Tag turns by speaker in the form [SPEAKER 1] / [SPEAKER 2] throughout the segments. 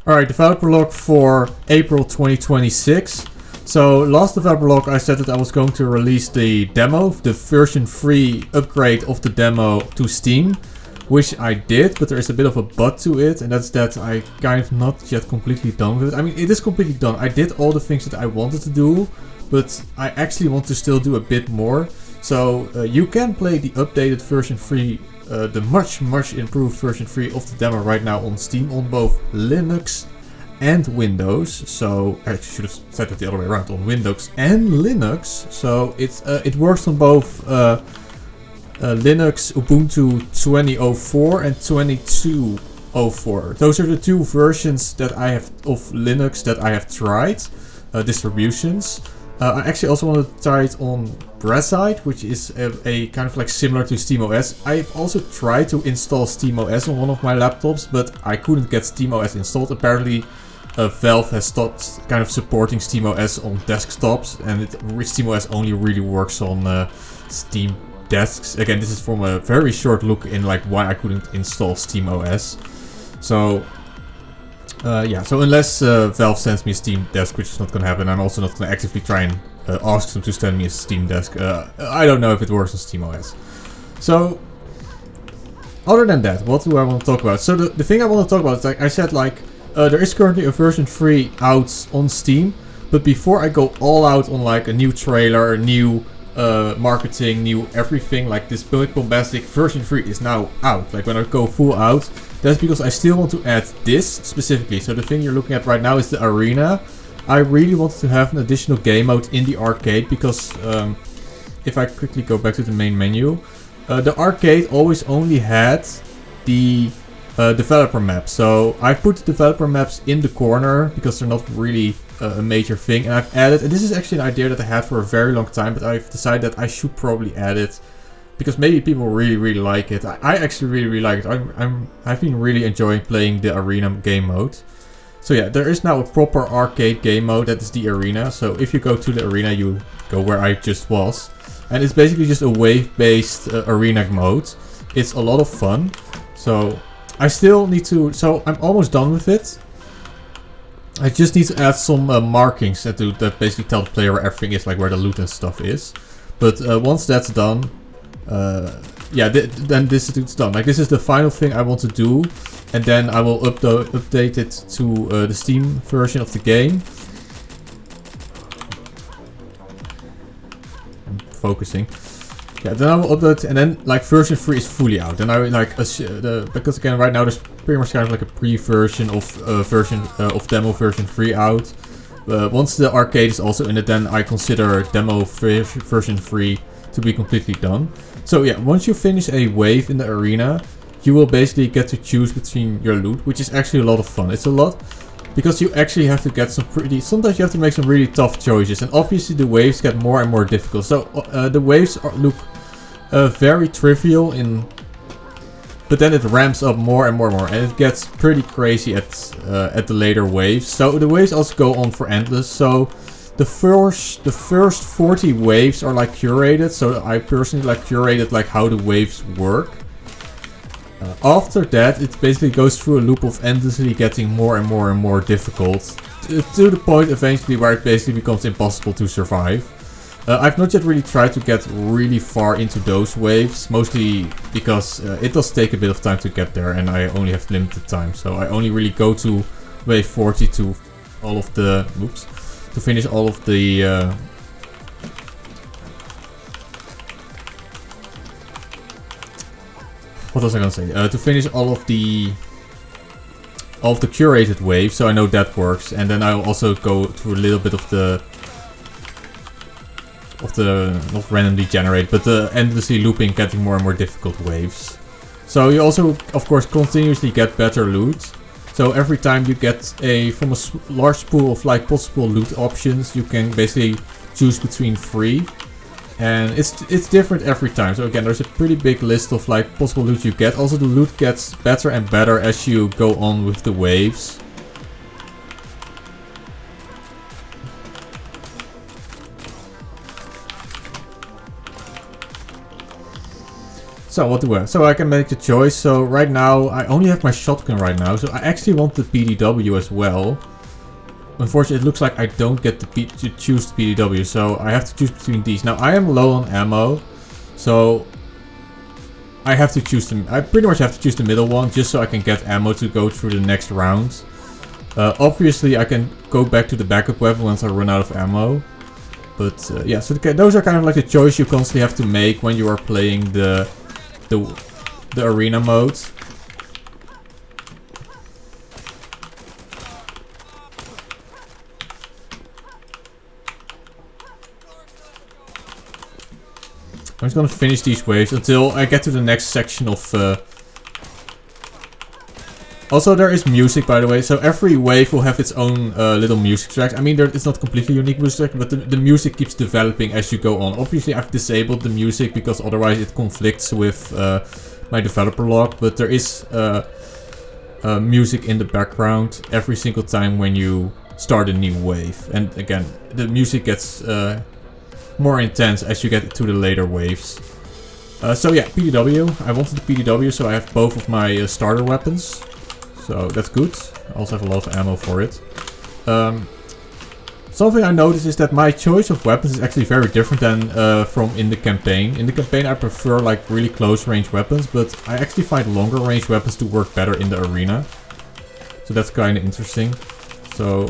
[SPEAKER 1] Alright, developer log for April 2026. So last developer log I said that I was going to release the demo, the version 3 upgrade of the demo to Steam. Which I did, but there is a bit of a but to it, and that's that I kind of not yet completely done with it. I mean, it is completely done. I did all the things that I wanted to do, but I actually want to still do a bit more. So you can play the updated version 3, the much improved version 3 of the demo right now on Steam on both Linux and Windows. So I actually should have said it the other way around, on Windows and Linux. So it works on both Linux Ubuntu 20.04 and 22.04. Those are the two versions that I have of Linux that I have tried, distributions. I actually also want to try it on Brezide, which is a kind of like similar to SteamOS. I've also tried to install SteamOS on one of my laptops, but I couldn't get SteamOS installed. Apparently Valve has stopped kind of supporting SteamOS on desktops, and SteamOS only really works on Steam desks. Again, this is from a very short look in like why I couldn't install SteamOS. So yeah, so unless Valve sends me a Steam Desk, which is not gonna happen, I'm also not gonna actively try and ask them to send me a Steam Desk. I don't know if it works on SteamOS. So other than that, what do I want to talk about? So the thing I want to talk about is, like I said, like there is currently a version 3 out on Steam, but before I go all out on like a new trailer, a new marketing, new everything, like this big bombastic version 3 is now out. Like when I go full out, that's because I still want to add this specifically. So the thing you're looking at right now is the arena. I really wanted to have an additional game mode in the arcade because if I quickly go back to the main menu, the arcade always only had the developer map. So I put the developer maps in the corner because they're not really a major thing, and I've added, and this is actually an idea that I had for a very long time, but I've decided that I should probably add it because maybe people really like it. I actually really like it. I've been really enjoying playing the arena game mode. So yeah, there is now a proper arcade game mode that is the arena. So if you go to the arena, you go where I just was, and it's basically just a wave-based arena mode. It's a lot of fun. So I still need to, so I'm almost done with it. I just need to add some markings that basically tell the player where everything is, like where the loot and stuff is. But once that's done, yeah, then this is done. Like this is the final thing I want to do, and then I will update it to the Steam version of the game. I'm focusing. Yeah, then I will update, and then like version 3 is fully out. And I like because again right now there's pretty much kind of like a pre-version of demo version 3 out. Once the arcade is also in it, then I consider demo version 3 to be completely done. So yeah, once you finish a wave in the arena, you will basically get to choose between your loot, which is actually a lot of fun. It's a lot because you actually have to get some sometimes you have to make some really tough choices, and obviously the waves get more and more difficult. So the waves look very trivial but then it ramps up more and more, and it gets pretty crazy at the later waves. So the waves also go on for endless. So the first 40 waves are like curated. So I personally like curated like how the waves work. After that, it basically goes through a loop of endlessly getting more and more difficult to the point eventually where it basically becomes impossible to survive. I've not yet really tried to get really far into those waves, mostly because it does take a bit of time to get there, and I only have limited time. So I only really go to wave 40 to all of the to finish all of the what was I gonna say? To finish all of the curated waves, so I know that works, and then I'll also go through a little bit of the not randomly generated, but the endlessly looping, getting more and more difficult waves. So you also, of course, continuously get better loot. So every time you get from a large pool of like possible loot options, you can basically choose between 3. And it's different every time. So again, there's a pretty big list of like possible loot you get. Also the loot gets better and better as you go on with the waves. So what do I? So I can make the choice. So right now I only have my shotgun right now. So I actually want the PDW as well. Unfortunately, it looks like I don't get to choose the PDW. So I have to choose between these. Now I am low on ammo. So I have to choose them. I pretty much have to choose the middle one just so I can get ammo to go through the next round. Obviously I can go back to the backup weapon once I run out of ammo. But yeah, so those are kind of like the choice you constantly have to make when you are playing the arena mode. I'm just gonna finish these waves until I get to the next section of... Also, there is music, by the way, so every wave will have its own little music track. I mean, it's not completely unique music track, but the music keeps developing as you go on. Obviously, I've disabled the music because otherwise it conflicts with my developer log, but there is music in the background every single time when you start a new wave. And again, the music gets more intense as you get to the later waves. So yeah, PDW. I wanted the PDW, so I have both of my starter weapons. So that's good. I also have a lot of ammo for it. Something I noticed is that my choice of weapons is actually very different than from in the campaign. In the campaign I prefer like really close range weapons, but I actually find longer range weapons to work better in the arena. So that's kind of interesting. So,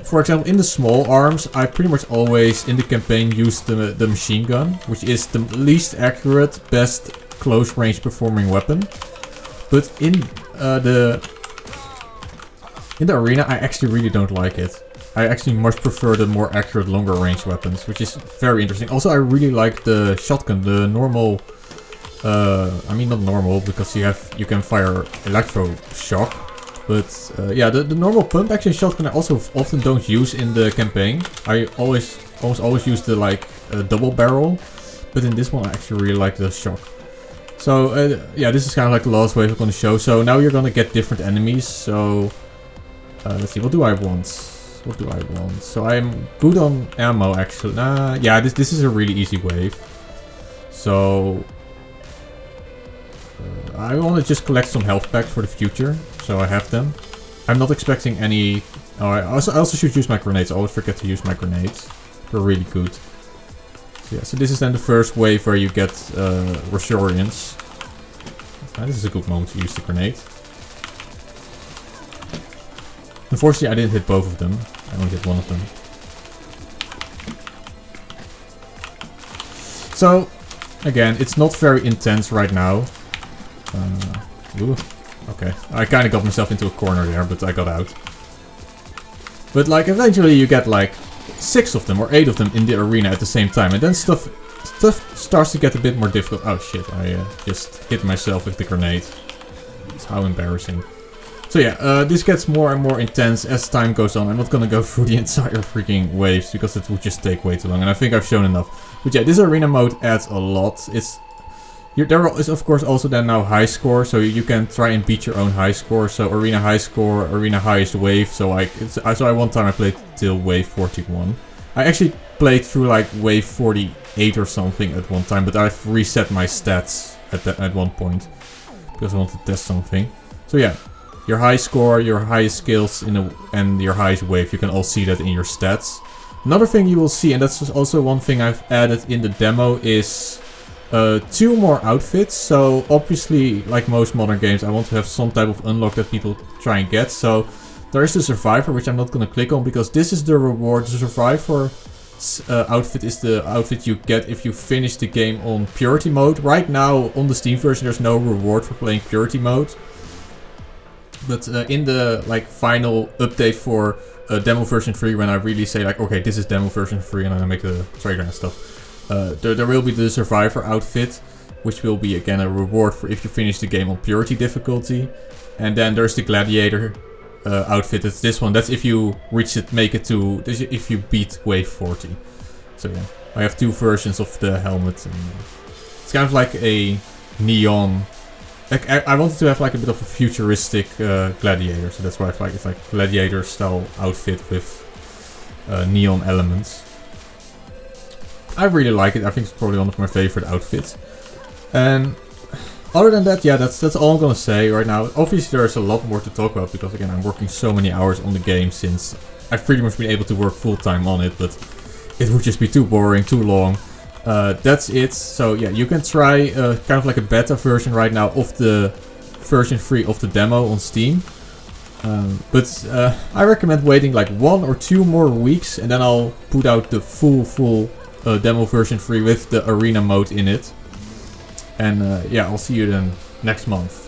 [SPEAKER 1] for example, in the small arms, I pretty much always in the campaign use the machine gun, which is the least accurate, best close range performing weapon. But in the arena, I actually really don't like it. I actually much prefer the more accurate, longer range weapons, which is very interesting. Also, I really like the shotgun, the normal. I mean, not normal because you can fire electro shock, but yeah, the normal pump action shotgun I also often don't use in the campaign. I almost always use the like double barrel, but in this one I actually really like the shock. So yeah, this is kind of like the last wave I'm gonna show. So now you're gonna get different enemies. So let's see, what do I want? What do I want? So I'm good on ammo actually. Yeah, this is a really easy wave. So I want to just collect some health packs for the future, so I have them. I'm not expecting any. Oh, I also should use my grenades. I always forget to use my grenades. They're really good. So yeah, so this is then the first wave where you get resurgence. This is a good moment to use the grenade. Unfortunately, I didn't hit both of them. I only hit one of them. So, again, it's not very intense right now. Ooh, okay. I kind of got myself into a corner there, but I got out. But like, eventually you get like 6 of them or 8 of them in the arena at the same time. And then stuff starts to get a bit more difficult. Oh shit, I just hit myself with the grenade. It's how embarrassing. So yeah, this gets more and more intense as time goes on. I'm not gonna go through the entire freaking waves because it would just take way too long, and I think I've shown enough. But yeah, this arena mode adds a lot. There is of course also then now high score, so you can try and beat your own high score. So arena high score, arena highest wave. So one time I played till wave 41. I actually played through like wave 48 or something at one time, but I've reset my stats at one point because I want to test something. So yeah. Your high score, your highest skills, and your highest wave, you can all see that in your stats. Another thing you will see, and that's also one thing I've added in the demo, is 2 more outfits. So obviously, like most modern games, I want to have some type of unlock that people try and get. So there is the Survivor, which I'm not going to click on because this is the reward. The Survivor outfit is the outfit you get if you finish the game on Purity mode. Right now, on the Steam version, there's no reward for playing Purity mode. But in the like final update for demo version 3, when I really say like, okay, this is demo version 3, and I make the trailer and stuff, there will be the Survivor outfit, which will be again a reward for if you finish the game on Purity difficulty. And then there's the Gladiator outfit. It's this one. That's if you reach it, make it to if you beat wave 40. So yeah, I have 2 versions of the helmet. And it's kind of like a neon. Like, I wanted to have like a bit of a futuristic gladiator, so that's why I like it's like gladiator style outfit with neon elements. I really like it. I think it's probably one of my favorite outfits. And Other than that, yeah, that's all I'm gonna say right now. Obviously, there's a lot more to talk about because again, I'm working so many hours on the game since I've pretty much been able to work full time on it, but it would just be too boring, too long. That's it. So yeah, you can try kind of like a beta version right now of the version 3 of the demo on Steam. But I recommend waiting like 1 or 2 more weeks and then I'll put out the full demo version 3 with the arena mode in it. And yeah, I'll see you then next month.